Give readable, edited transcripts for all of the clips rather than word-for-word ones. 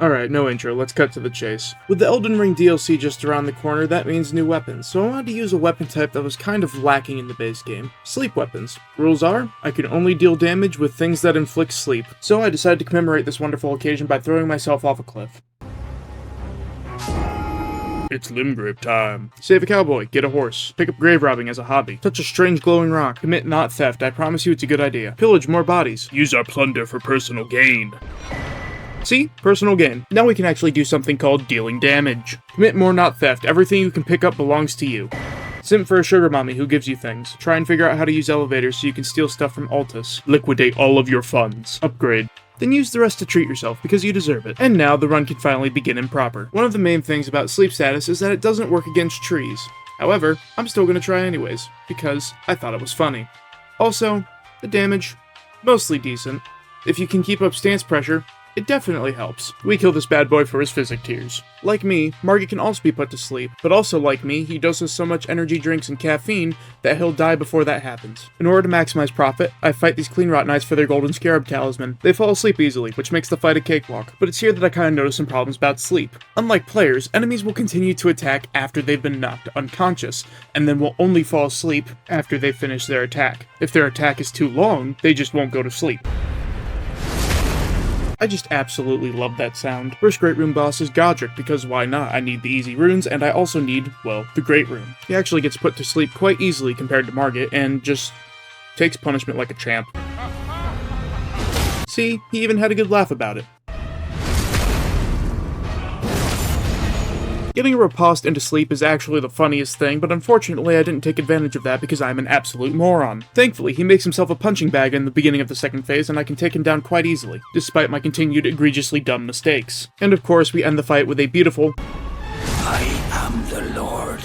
Alright, no intro, let's cut to the chase. With the Elden Ring DLC just around the corner, that means new weapons, so I wanted to use a weapon type that was kind of lacking in the base game. Sleep weapons. Rules are, I can only deal damage with things that inflict sleep. So I decided to commemorate this wonderful occasion by throwing myself off a cliff. It's limb grip time. Save a cowboy, get a horse, pick up grave robbing as a hobby, touch a strange glowing rock, commit not theft, I promise you it's a good idea, pillage more bodies, use our plunder for personal gain. See? Personal gain. Now we can actually do something called dealing damage. Commit more not theft, everything you can pick up belongs to you. Simp for a sugar mommy who gives you things. Try and figure out how to use elevators so you can steal stuff from Altus. Liquidate all of your funds. Upgrade. Then use the rest to treat yourself, because you deserve it. And now the run can finally begin improper. One of the main things about sleep status is that it doesn't work against trees. However, I'm still gonna try anyways, because I thought it was funny. Also, the damage, mostly decent. If you can keep up stance pressure, it definitely helps. We kill this bad boy for his physic tears. Like me, Margit can also be put to sleep, but also like me, he doses so much energy drinks and caffeine that he'll die before that happens. In order to maximize profit, I fight these clean rot knights for their golden scarab talisman. They fall asleep easily, which makes the fight a cakewalk, but it's here that I kinda notice some problems about sleep. Unlike players, enemies will continue to attack after they've been knocked unconscious, and then will only fall asleep after they've finished their attack. If their attack is too long, they just won't go to sleep. I just absolutely love that sound. First Great Rune boss is Godric, because why not? I need the easy runes, and I also need, well, the Great Rune. He actually gets put to sleep quite easily compared to Margit, and just takes punishment like a champ. See, he even had a good laugh about it. Getting a riposte into sleep is actually the funniest thing, but unfortunately I didn't take advantage of that because I'm an absolute moron. Thankfully, he makes himself a punching bag in the beginning of the second phase, and I can take him down quite easily, despite my continued egregiously dumb mistakes. And of course, we end the fight with a beautiful I am the Lord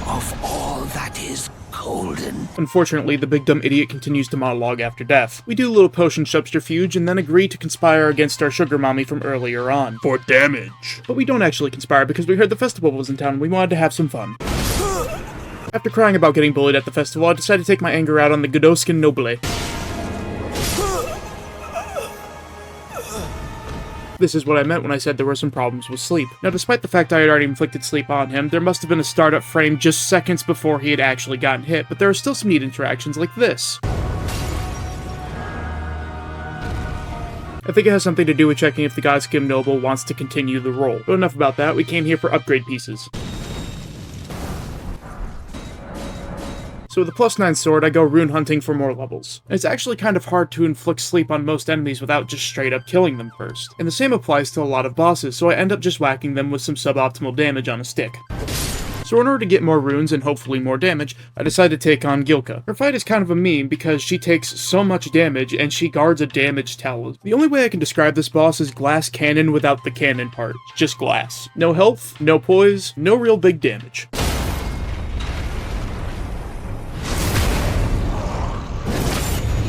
of all that is golden. Unfortunately, the big dumb idiot continues to monologue after death. We do a little potion subterfuge and then agree to conspire against our sugar mommy from earlier on. For damage. But we don't actually conspire because we heard the festival was in town and we wanted to have some fun. After crying about getting bullied at the festival, I decided to take my anger out on the Godoskin Noble. This is what I meant when I said there were some problems with sleep. Now, despite the fact I had already inflicted sleep on him, there must have been a startup frame just seconds before he had actually gotten hit, but there are still some neat interactions like this. I think it has something to do with checking if the Godskin Noble wants to continue the role. But enough about that, we came here for upgrade pieces. So with the +9 sword, I go rune hunting for more levels. And it's actually kind of hard to inflict sleep on most enemies without just straight up killing them first. And the same applies to a lot of bosses, so I end up just whacking them with some suboptimal damage on a stick. So in order to get more runes and hopefully more damage, I decided to take on Gilka. Her fight is kind of a meme because she takes so much damage and she guards a damage talisman. The only way I can describe this boss is glass cannon without the cannon part. Just glass. No health, no poise, no real big damage.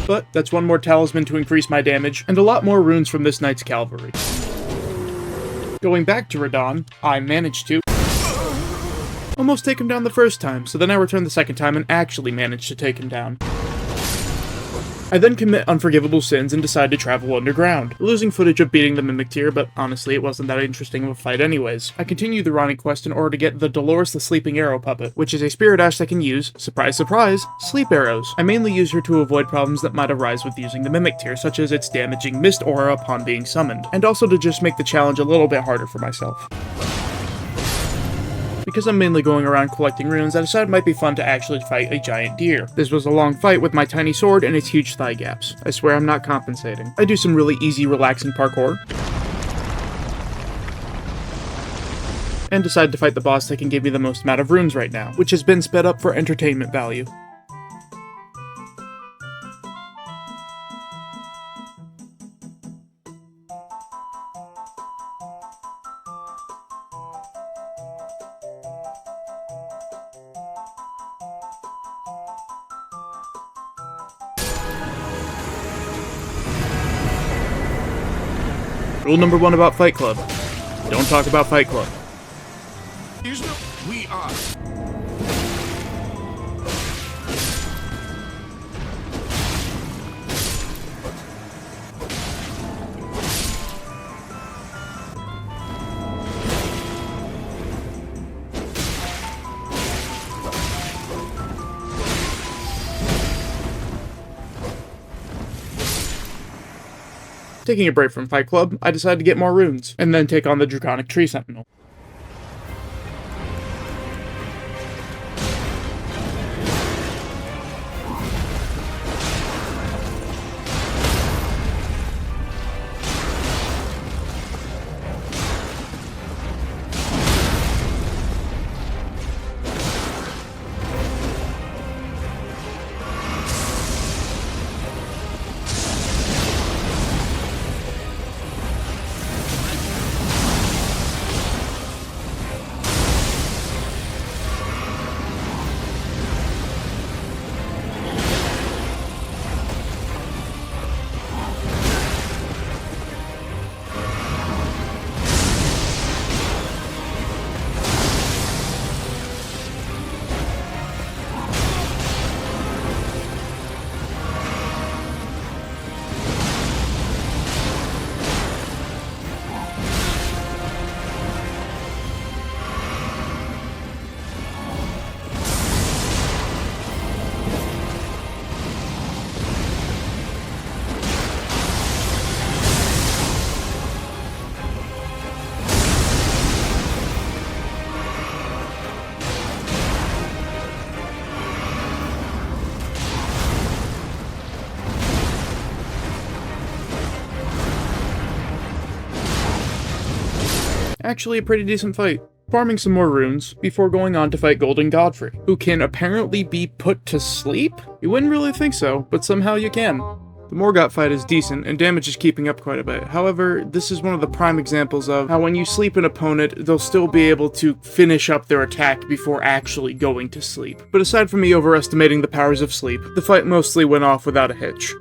But that's one more talisman to increase my damage, and a lot more runes from this knight's cavalry. Going back to Radahn, I managed to almost take him down the first time, so then I returned the second time and actually managed to take him down. I then commit unforgivable sins and decide to travel underground, losing footage of beating the Mimic Tier, but honestly it wasn't that interesting of a fight anyways. I continue the Ronnie quest in order to get the Dolores the Sleeping Arrow puppet, which is a spirit ash that can use, surprise surprise, sleep arrows. I mainly use her to avoid problems that might arise with using the Mimic Tier, such as its damaging mist aura upon being summoned, and also to just make the challenge a little bit harder for myself. Because I'm mainly going around collecting runes, I decided it might be fun to actually fight a giant deer. This was a long fight with my tiny sword and its huge thigh gaps. I swear I'm not compensating. I do some really easy, relaxing parkour. And decide to fight the boss that can give me the most amount of runes right now, which has been sped up for entertainment value. Rule number 1 about Fight Club. Don't talk about Fight Club. We are. Taking a break from Fight Club, I decided to get more runes, and then take on the Draconic Tree Sentinel. Actually a pretty decent fight. Farming some more runes before going on to fight Golden Godfrey, who can apparently be put to sleep? You wouldn't really think so, but somehow you can. The Morgott fight is decent, and damage is keeping up quite a bit. However, this is one of the prime examples of how when you sleep an opponent, they'll still be able to finish up their attack before actually going to sleep. But aside from me overestimating the powers of sleep, the fight mostly went off without a hitch.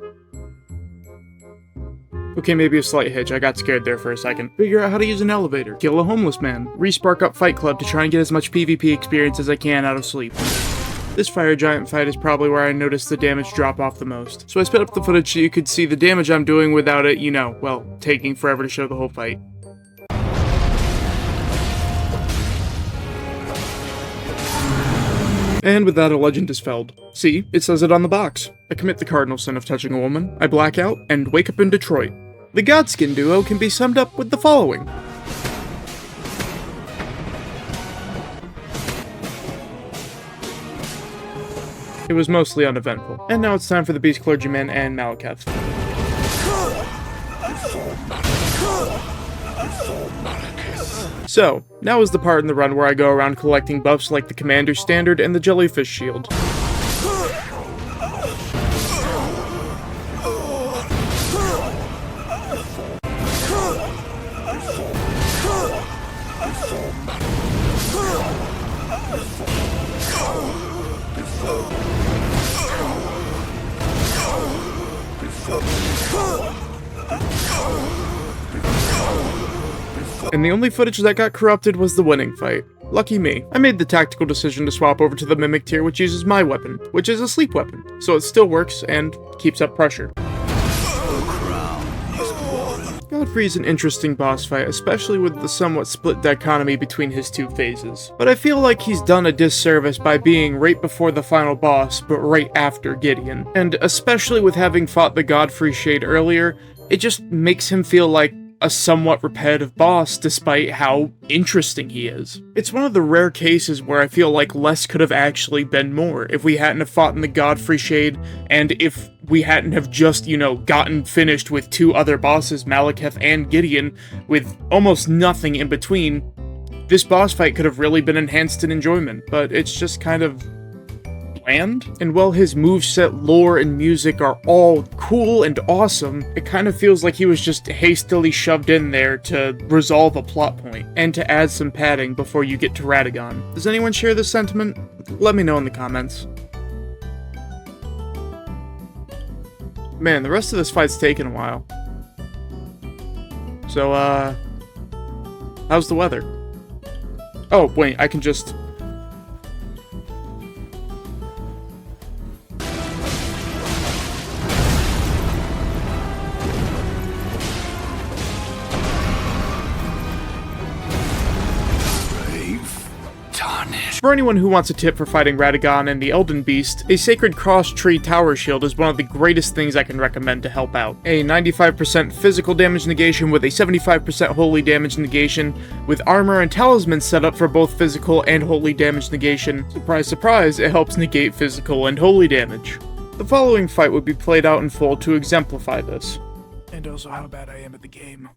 Okay, maybe a slight hitch, I got scared there for a second. Figure out how to use an elevator, kill a homeless man, respark up Fight Club to try and get as much PvP experience as I can out of sleep. This fire giant fight is probably where I noticed the damage drop off the most, so I sped up the footage so you could see the damage I'm doing without it, you know, well, taking forever to show the whole fight. And with that, a legend is felled. See, it says it on the box. I commit the cardinal sin of touching a woman, I black out, and wake up in Detroit. The Godskin duo can be summed up with the following. It was mostly uneventful. And now it's time for the Beast Clergyman and Macleod. So, now is the part in the run where I go around collecting buffs like the Commander Standard and the Jellyfish Shield. And the only footage that got corrupted was the winning fight. Lucky me. I made the tactical decision to swap over to the Mimic tier, which uses my weapon, which is a sleep weapon, so it still works and keeps up pressure. Godfrey is an interesting boss fight, especially with the somewhat split dichotomy between his two phases. But I feel like he's done a disservice by being right before the final boss, but right after Gideon. And especially with having fought the Godfrey Shade earlier, it just makes him feel like a somewhat repetitive boss despite how interesting he is. It's one of the rare cases where I feel like less could have actually been more if we hadn't have fought in the Godfrey Shade, and if we hadn't have just, you know, gotten finished with two other bosses, Macleod and Gideon, with almost nothing in between. This boss fight could have really been enhanced in enjoyment, but it's just kind of bland. And while his moveset, lore, and music are all cool and awesome, it kind of feels like he was just hastily shoved in there to resolve a plot point, and to add some padding before you get to Radagon. Does anyone share this sentiment? Let me know in the comments. Man, the rest of this fight's taken a while. So, how's the weather? Oh, wait, I can just... Tarnish. For anyone who wants a tip for fighting Radagon and the Elden Beast, a Sacred Cross Tree Tower Shield is one of the greatest things I can recommend to help out. A 95% physical damage negation with a 75% holy damage negation, with armor and talismans set up for both physical and holy damage negation. Surprise, surprise, it helps negate physical and holy damage. The following fight would be played out in full to exemplify this. And also how bad I am at the game.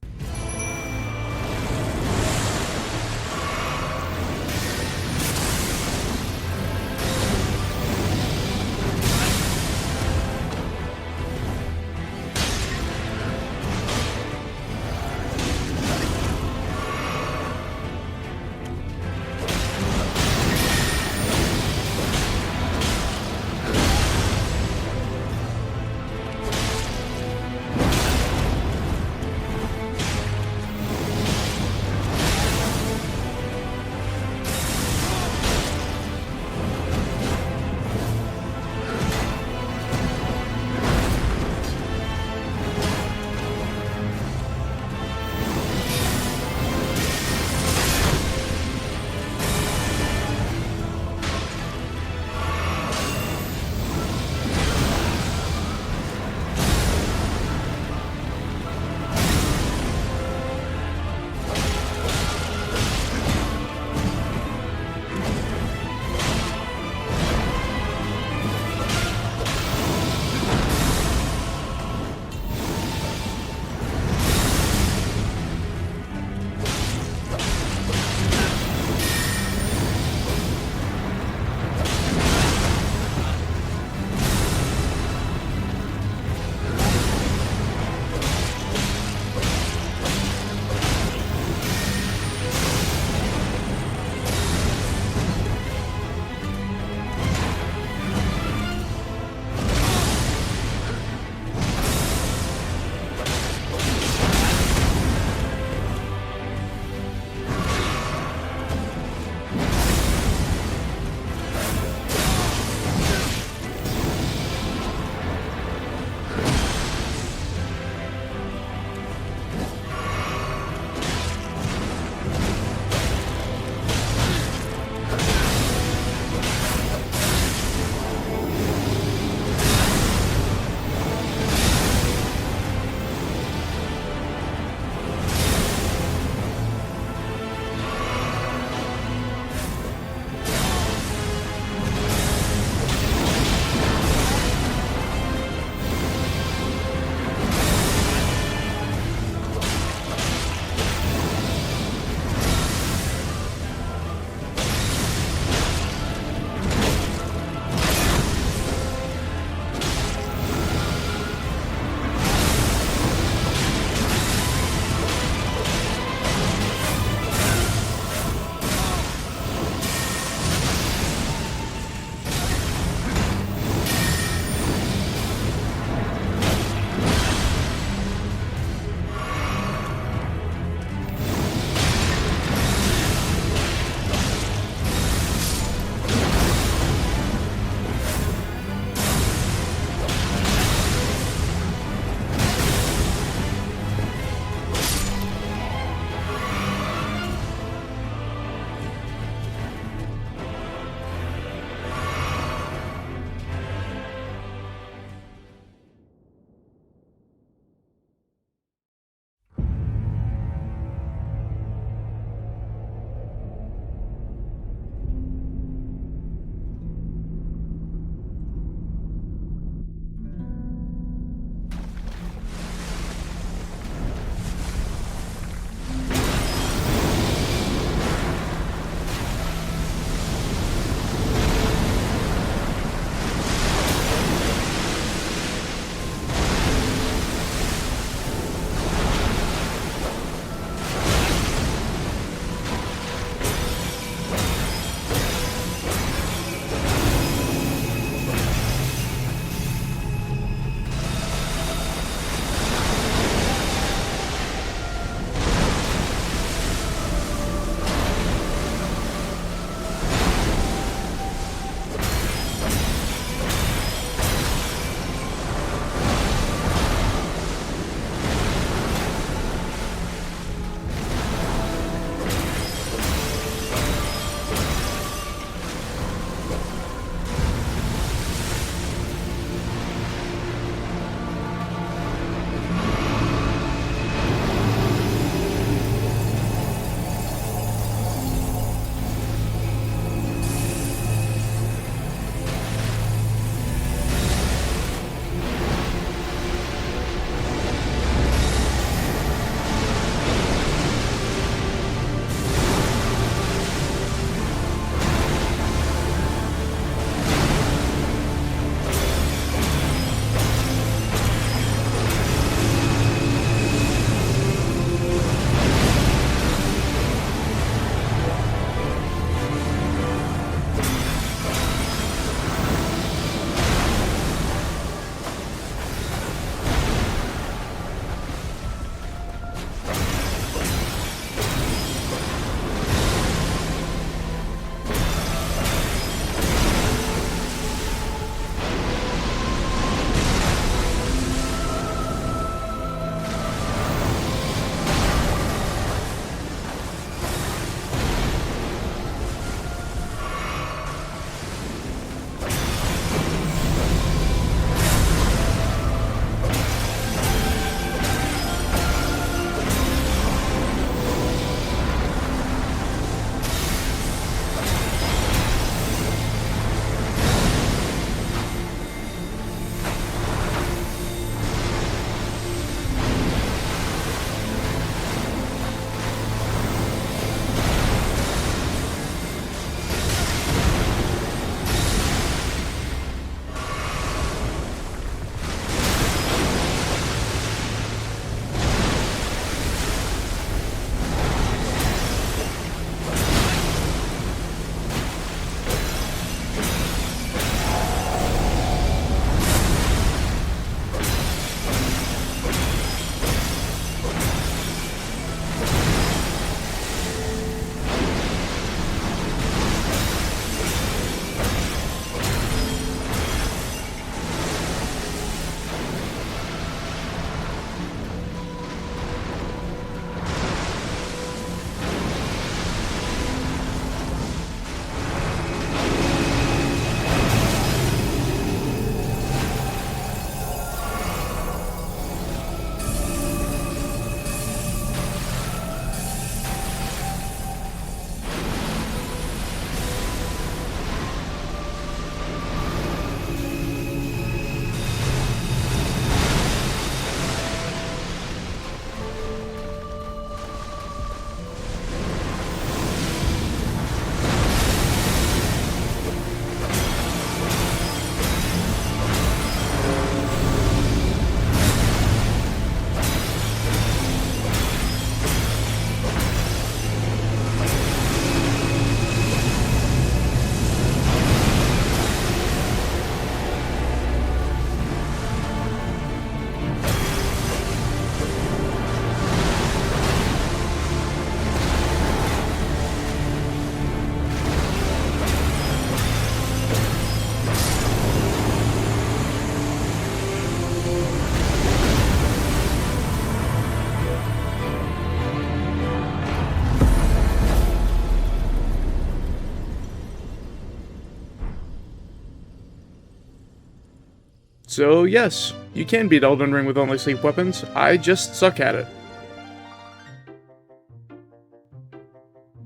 So yes, you can beat Elden Ring with only sleep weapons, I just suck at it.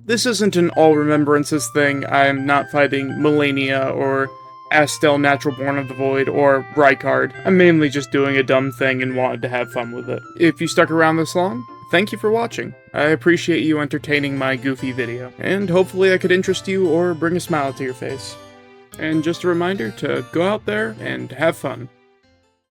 This isn't an all remembrances thing. I'm not fighting Melania or Astel Natural Born of the Void or Rykard. I'm mainly just doing a dumb thing and wanted to have fun with it. If you stuck around this long, thank you for watching. I appreciate you entertaining my goofy video, and hopefully I could interest you or bring a smile to your face. And just a reminder to go out there and have fun.